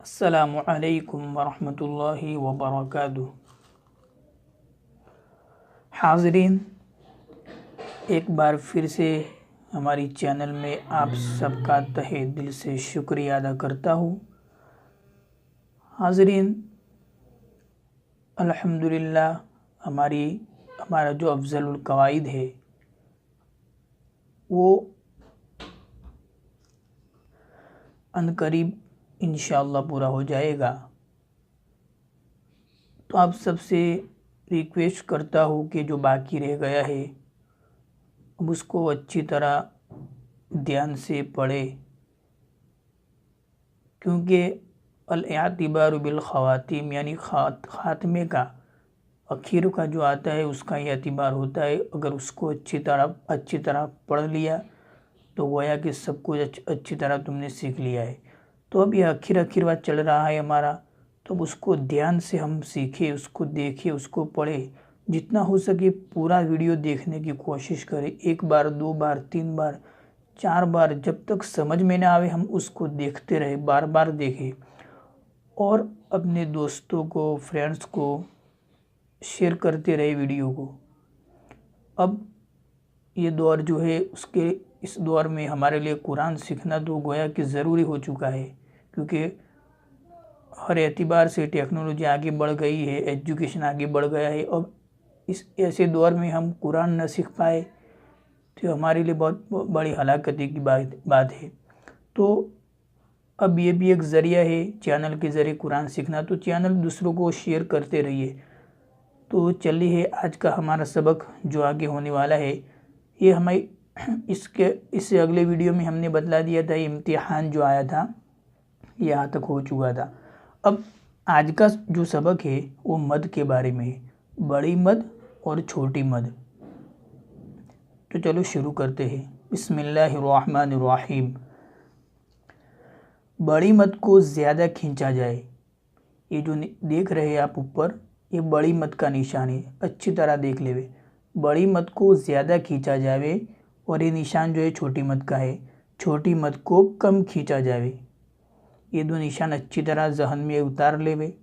अस्सलामु अलैकुम वरहमतुल्लाहि वबरकातुहू। हाज़रीन, एक बार फिर से हमारी चैनल में आप सबका तहे दिल से शुक्रिया अदा करता हूँ। हाज़रीन, अल्हम्दुलिल्लाह हमारा जो अफ़ज़लुल क़वाइद है वो अनकरीब इंशाअल्लाह पूरा हो जाएगा। तो आप सबसे रिक्वेस्ट करता हूँ कि जो बाकी रह गया है अब उसको अच्छी तरह ध्यान से पढ़े, क्योंकि अल-इअतिबारु बिल ख़वातीम यानी ख़ात्मे का आखिर का जो आता है उसका एतिबार होता है। अगर उसको अच्छी तरह पढ़ लिया तो गोया कि सब कुछ अच्छी तरह तुमने सीख लिया है। तो अब ये आखिर बात चल रहा है हमारा, तो अब उसको ध्यान से हम सीखें, उसको देखें, उसको पढ़ें। जितना हो सके पूरा वीडियो देखने की कोशिश करें। एक बार, दो बार, तीन बार, चार बार, जब तक समझ में ना आवे हम उसको देखते रहे, बार बार देखें और अपने दोस्तों को, फ्रेंड्स को शेयर करते रहे वीडियो को। अब ये दौर जो है इस दौर में हमारे लिए कुरान सीखना तो गोया कि ज़रूरी हो चुका है, क्योंकि हर एतबार से टेक्नोलॉजी आगे बढ़ गई है, एजुकेशन आगे बढ़ गया है। अब इस ऐसे दौर में हम कुरान न सीख पाए तो हमारे लिए बहुत बड़ी हलाकती की बात है। तो अब ये भी एक ज़रिया है चैनल के ज़रिए कुरान सीखना, तो चैनल दूसरों को शेयर करते रहिए। तो चलिए आज का हमारा सबक जो आगे होने वाला है ये हमें इससे अगले वीडियो में हमने बतला दिया था। इम्तिहान जो आया था यहाँ तक हो चुका था। अब आज का जो सबक है वो मद के बारे में है, बड़ी मद और छोटी मद। तो चलो शुरू करते हैं। बिस्मिल्लाहिर्रहमानिर्रहीम। बड़ी मद को ज़्यादा खींचा जाए। ये जो देख रहे हैं आप ऊपर, ये बड़ी मद का निशान है, अच्छी तरह देख लेवे। बड़ी मद को ज़्यादा खींचा जावे और ये निशान जो है छोटी मद का है, छोटी मद को कम खींचा जावे। ये दो निशान अच्छी तरह जहन में उतार लेवे,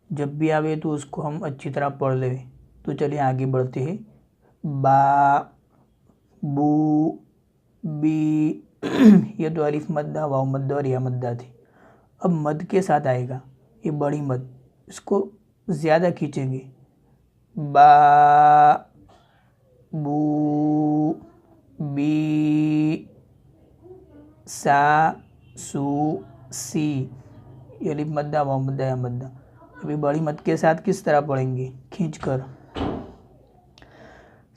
जब भी आवे तो उसको हम अच्छी तरह पढ़ लेवे। तो चलिए आगे बढ़ते हैं। बा, बू, बी ये तो अलिफ मद्दा, वाव मद्दा और या मद्दा थी। अब मद के साथ आएगा ये बड़ी मद, इसको ज़्यादा खींचेंगे। बा, बू, बी, सा, सू, सी, ये अलिफ मद्दा, वाव मद्दा, या मद्दा। अभी बड़ी मद के साथ किस तरह पढ़ेंगे? खींचकर।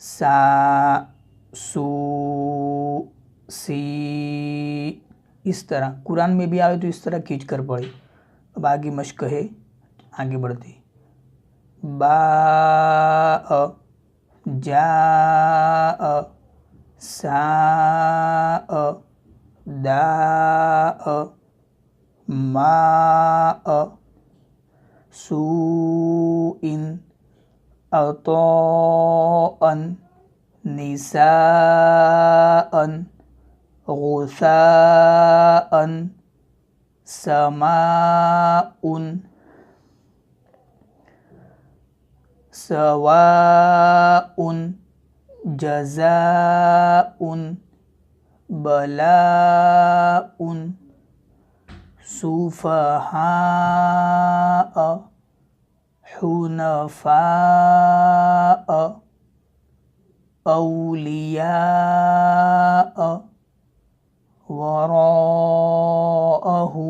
सा, सू, सी, इस तरह। कुरान में भी आवे तो इस तरह खींच कर पढ़े। अब आगे मश्क है, आगे बढ़ते। बा, जा, सा, दा, मा, सू, इन, अतोअन, निसाअन, गुसाअन, समाउन, सवाउन, जज़ाउन, बलाउन, सुफहाअ, हुनफाअ, औलियाअ, वराअहु,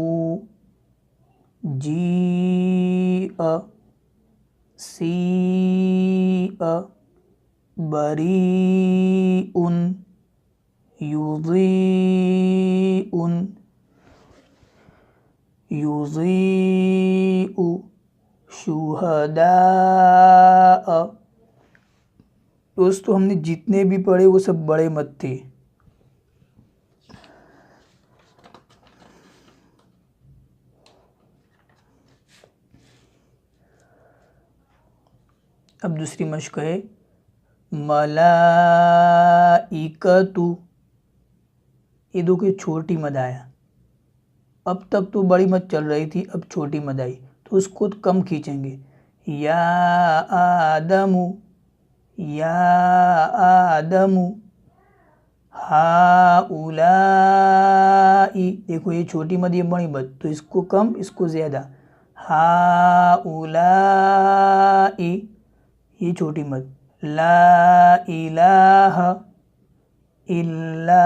जीअ, सीअ, बरीउन, युज़ीउन, युज़ीउ, शुहदाअ, दोस्तों हमने जितने भी पढ़े वो सब बड़े मत थे। अब दूसरी मश्क है मलाइकतु। ये दो के छोटी मद आया। अब तक तो बड़ी मद चल रही थी, अब छोटी मद आई तो उसको कम खींचेंगे। या आदमु, या आदमु हाउलाई। देखो ये छोटी मद ये बड़ी मद, तो इसको कम इसको ज़्यादा। हाउलाई ये छोटी मद। ला इलाहा इल्ला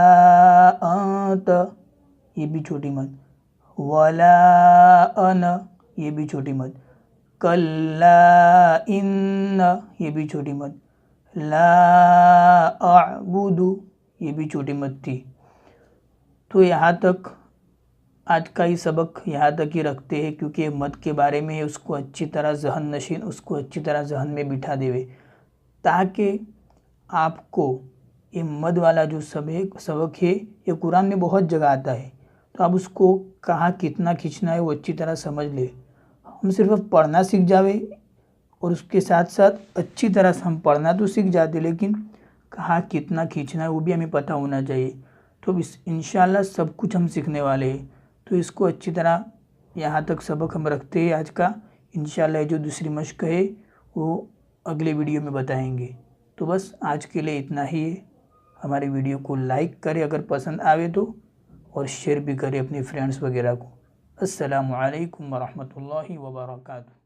अंत ये भी छोटी मद। वला अना ये भी छोटी मद। कल्ला इन्ना ये भी छोटी मद। ला अअबुदु ये भी छोटी मद थी। तो यहाँ तक आज का ही सबक यहाँ तक ही रखते हैं, क्योंकि मद के बारे में उसको अच्छी तरह जहन नशीन उसको अच्छी तरह जहन में बिठा देवे, ताकि आपको ये मद वाला जो सबक है ये कुरान में बहुत जगह आता है, तो आप उसको कहाँ कितना खींचना है वो अच्छी तरह समझ ले। हम सिर्फ पढ़ना सीख जावे और उसके साथ साथ अच्छी तरह से हम पढ़ना तो सीख जाते, लेकिन कहाँ कितना खींचना है वो भी हमें पता होना चाहिए। तो इंशाल्लाह सब कुछ हम सीखने वाले हैं। तो इसको अच्छी तरह यहाँ तक सबक हम रखते हैं आज का। इंशाल्लाह जो दूसरी मश्क है वो अगले वीडियो में बताएंगे। तो बस आज के लिए इतना ही है। हमारे वीडियो को लाइक करें अगर पसंद आवे तो, और शेयर भी करें अपने फ्रेंड्स वगैरह को। अस्सलामु अलैकुम वरहमतुल्लाहि वबरकातुहू।